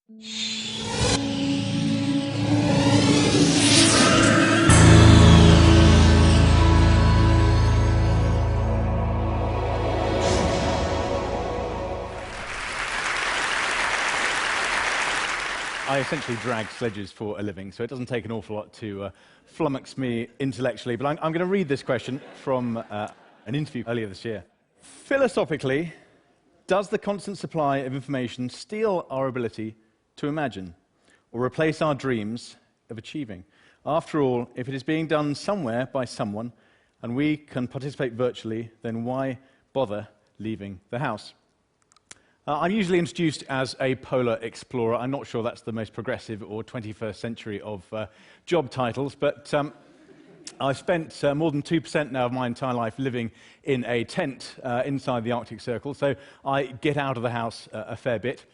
I essentially drag sledges for a living, so it doesn't take an awful lot to flummox me intellectually. But I'm going to read this question from an interview earlier this year. Philosophically, does the constant supply of information steal our ability to imagine or replace our dreams of achieving? After all, if it is being done somewhere by someone and we can participate virtually, then why bother leaving the house? I'm usually introduced as a polar explorer. I'm not sure that's the most progressive or 21st century of job titles, but I've spent more than 2% now of my entire life living in a tent inside the Arctic Circle, so I get out of the house a fair bit.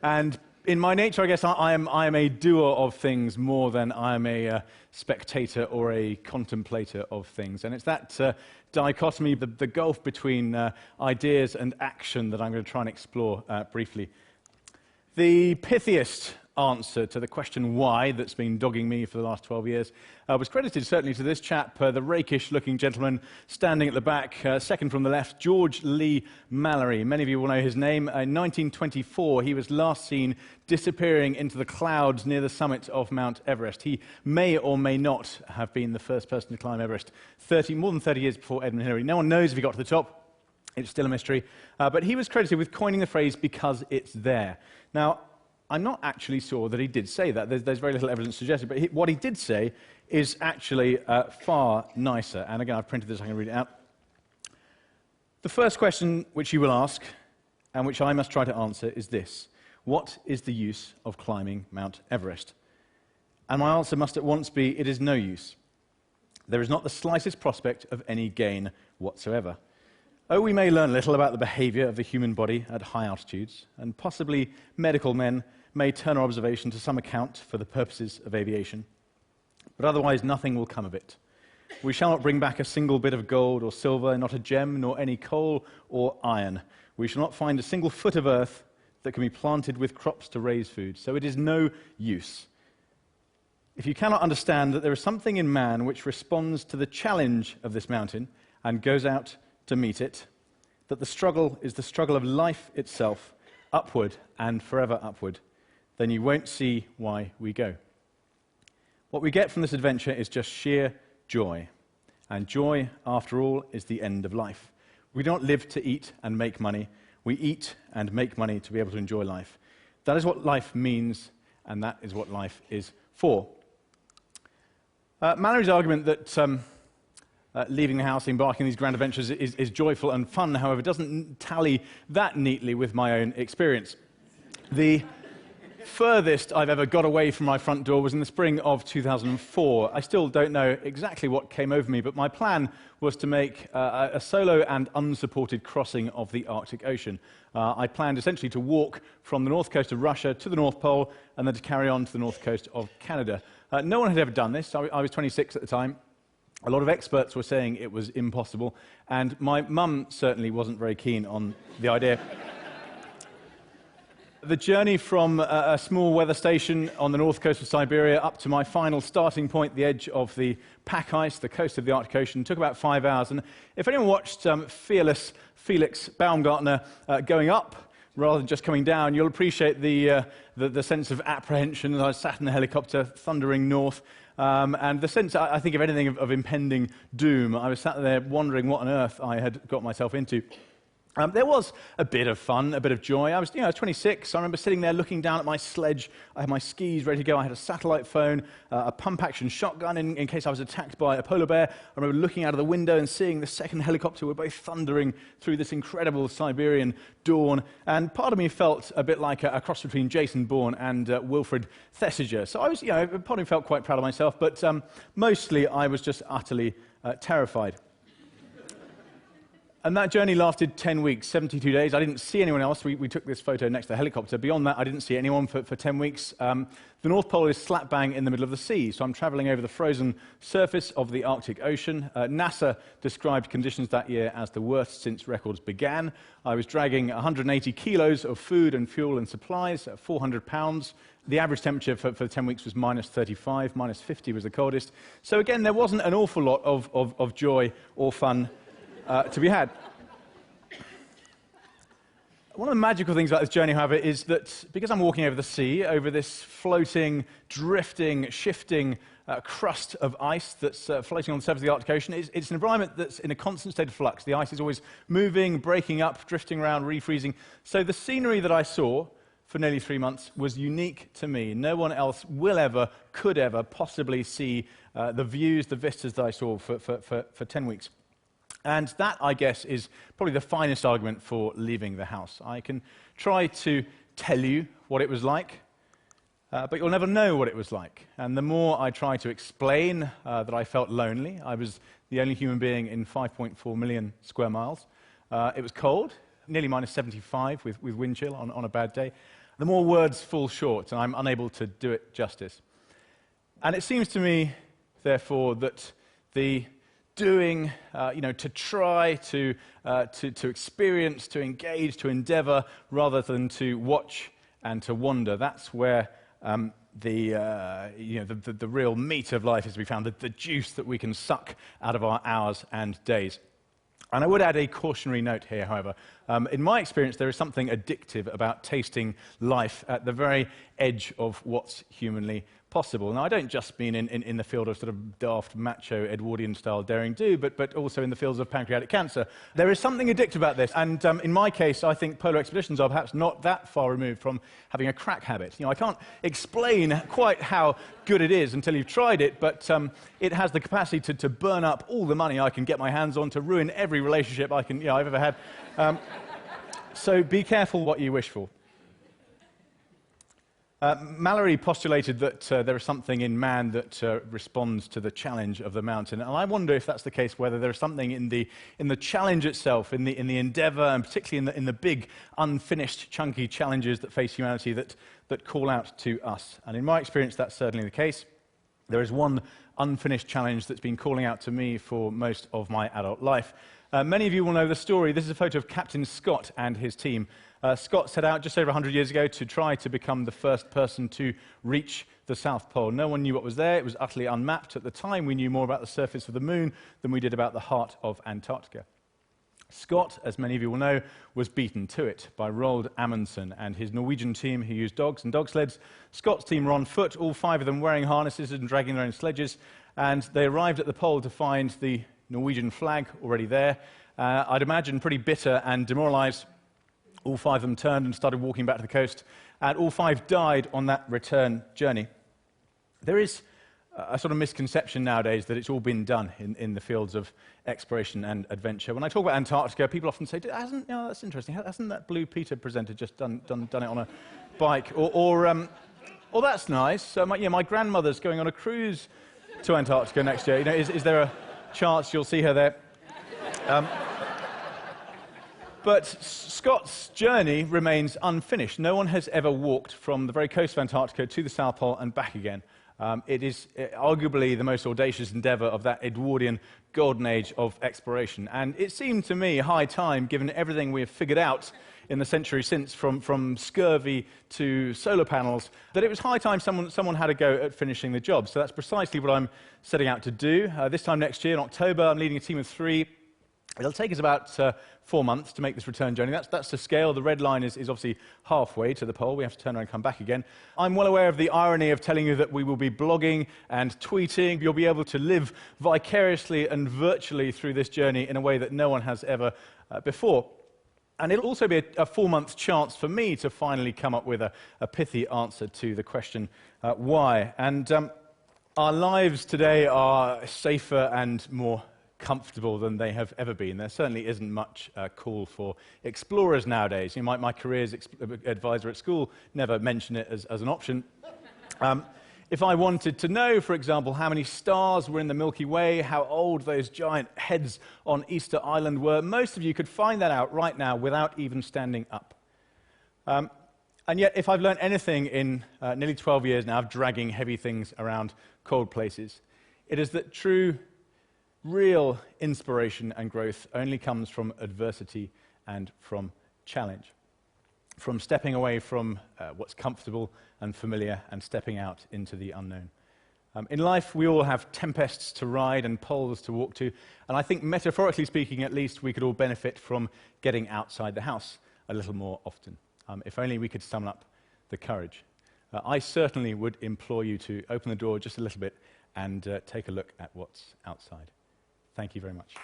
And in my nature, I guess I am a doer of things more than I am a spectator or a contemplator of things. And it's that dichotomy, the gulf between ideas and action that I'm going to try and explore briefly. The pithiest answer to the question why that's been dogging me for the last 12 years was credited certainly to this chap, the rakish-looking gentleman standing at the back, second from the left, George Lee Mallory. Many of you will know his name. In 1924, he was last seen disappearing into the clouds near the summit of Mount Everest. He may or may not have been the first person to climb Everest more than 30 years before Edmund Hillary. No one knows if he got to the top. It's still a mystery. But he was credited with coining the phrase, "because it's there." Now, I'm not actually sure that he did say that. There's very little evidence suggested, but what he did say is actually far nicer. And again, I've printed this, I can read it out. The first question which you will ask, and which I must try to answer, is this: what is the use of climbing Mount Everest? And my answer must at once be, it is no use. There is not the slightest prospect of any gain whatsoever. Oh, we may learn a little about the behavior of the human body at high altitudes, and possibly medical men may turn our observation to some account for the purposes of aviation. But otherwise, nothing will come of it. We shall not bring back a single bit of gold or silver, not a gem, nor any coal or iron. We shall not find a single foot of earth that can be planted with crops to raise food. So it is no use. If you cannot understand that there is something in man which responds to the challenge of this mountain and goes out to meet it, that the struggle is the struggle of life itself, upward and forever upward, then you won't see why we go. What we get from this adventure is just sheer joy. And joy, after all, is the end of life. We don't live to eat and make money. We eat and make money to be able to enjoy life. That is what life means, and that is what life is for. Mallory's argument that leaving the house, embarking on these grand adventures is joyful and fun, however, doesn't tally that neatly with my own experience. The furthest I've ever got away from my front door was in the spring of 2004. I still don't know exactly what came over me, but my plan was to make a solo and unsupported crossing of the Arctic Ocean. I planned essentially to walk from the north coast of Russia to the North Pole and then to carry on to the north coast of Canada. No one had ever done this. I was 26 at the time. A lot of experts were saying it was impossible, and my mum certainly wasn't very keen on the idea. The journey from a small weather station on the north coast of Siberia up to my final starting point, the edge of the pack ice, the coast of the Arctic Ocean, took about 5 hours. And if anyone watched fearless Felix Baumgartner going up rather than just coming down, you'll appreciate the sense of apprehension as I sat in the helicopter thundering north. And the sense, I think, of anything of impending doom. I was sat there wondering what on earth I had got myself into. There was a bit of fun, a bit of joy. I was 26. I remember sitting there looking down at my sledge. I had my skis ready to go. I had a satellite phone, a pump-action shotgun in case I was attacked by a polar bear. I remember looking out of the window and seeing the second helicopter. We're both thundering through this incredible Siberian dawn. And part of me felt a bit like a cross between Jason Bourne and Wilfred Thesiger. So I was, part of me felt quite proud of myself, but mostly I was just utterly terrified. And that journey lasted 10 weeks, 72 days. I didn't see anyone else. We took this photo next to the helicopter. Beyond that, I didn't see anyone for 10 weeks. The North Pole is slap bang in the middle of the sea, so I'm traveling over the frozen surface of the Arctic Ocean. NASA described conditions that year as the worst since records began. I was dragging 180 kilos of food and fuel and supplies, 400 pounds. The average temperature for 10 weeks was minus 35, minus 50 was the coldest. So again, there wasn't an awful lot of joy or fun to be had. One of the magical things about this journey, however, is that because I'm walking over the sea, over this floating, drifting, shifting crust of ice that's floating on the surface of the Arctic Ocean, it's an environment that's in a constant state of flux. The ice is always moving, breaking up, drifting around, refreezing. So the scenery that I saw for nearly 3 months was unique to me. No one else will ever, could ever possibly see the views, the vistas that I saw for 10 weeks. And that, I guess, is probably the finest argument for leaving the house. I can try to tell you what it was like, but you'll never know what it was like. And the more I try to explain that I felt lonely, I was the only human being in 5.4 million square miles. It was cold, nearly minus 75 with wind chill on a bad day. The more words fall short, and I'm unable to do it justice. And it seems to me, therefore, that the doing, to try, to experience, to engage, to endeavor, rather than to watch and to wander. That's where the real meat of life is to be found, the juice that we can suck out of our hours and days. And I would add a cautionary note here, however. In my experience, there is something addictive about tasting life at the very edge of what's humanly possible. Now, I don't just mean in the field of sort of daft, macho, Edwardian-style daring-do, but also in the fields of pancreatic cancer. There is something addictive about this, and in my case, I think polar expeditions are perhaps not that far removed from having a crack habit. I can't explain quite how good it is until you've tried it, but it has the capacity to burn up all the money I can get my hands on, to ruin every relationship I've ever had. So be careful what you wish for. Mallory postulated that there is something in man that responds to the challenge of the mountain, and I wonder if that's the case, whether there is something in the challenge itself, in the endeavor, and particularly in the big, unfinished, chunky challenges that face humanity that call out to us. And in my experience, that's certainly the case. There is one unfinished challenge that's been calling out to me for most of my adult life. Many of you will know the story. This is a photo of Captain Scott and his team. Scott set out just over 100 years ago to try to become the first person to reach the South Pole. No one knew what was there. It was utterly unmapped. At the time, we knew more about the surface of the moon than we did about the heart of Antarctica. Scott, as many of you will know, was beaten to it by Roald Amundsen and his Norwegian team who used dogs and dog sleds. Scott's team were on foot, all 5 of them wearing harnesses and dragging their own sledges, and they arrived at the pole to find the Norwegian flag already there. I'd imagine pretty bitter and demoralized. All 5 of them turned and started walking back to the coast, and all 5 died on that return journey. There is a sort of misconception nowadays that it's all been done in the fields of exploration and adventure. When I talk about Antarctica, people often say, that's interesting, hasn't that Blue Peter presenter just done it on a bike? Or that's nice, so my grandmother's going on a cruise to Antarctica next year. Is there a chance you'll see her there? But Scott's journey remains unfinished. No one has ever walked from the very coast of Antarctica to the South Pole and back again. It is arguably the most audacious endeavor of that Edwardian golden age of exploration. And it seemed to me high time, given everything we have figured out in the century since, from scurvy to solar panels, that it was high time someone had a go at finishing the job. So that's precisely what I'm setting out to do. This time next year, in October, I'm leading a team of 3. It'll take us about 4 months to make this return journey. That's the scale. The red line is obviously halfway to the pole. We have to turn around and come back again. I'm well aware of the irony of telling you that we will be blogging and tweeting. You'll be able to live vicariously and virtually through this journey in a way that no one has ever before. And it'll also be a 4-month chance for me to finally come up with a pithy answer to the question, why? And our lives today are safer and more comfortable than they have ever been. There certainly isn't much call for explorers nowadays. My career as advisor at school never mentioned it as an option. If I wanted to know, for example, how many stars were in the Milky Way, how old those giant heads on Easter Island were, most of you could find that out right now without even standing up. And yet, if I've learned anything in nearly 12 years now of dragging heavy things around cold places, it is that true, real inspiration and growth only comes from adversity and from challenge, from stepping away from what's comfortable and familiar and stepping out into the unknown. In life, we all have tempests to ride and poles to walk to, and I think, metaphorically speaking at least, we could all benefit from getting outside the house a little more often. If only we could summon up the courage. I certainly would implore you to open the door just a little bit and take a look at what's outside. Thank you very much.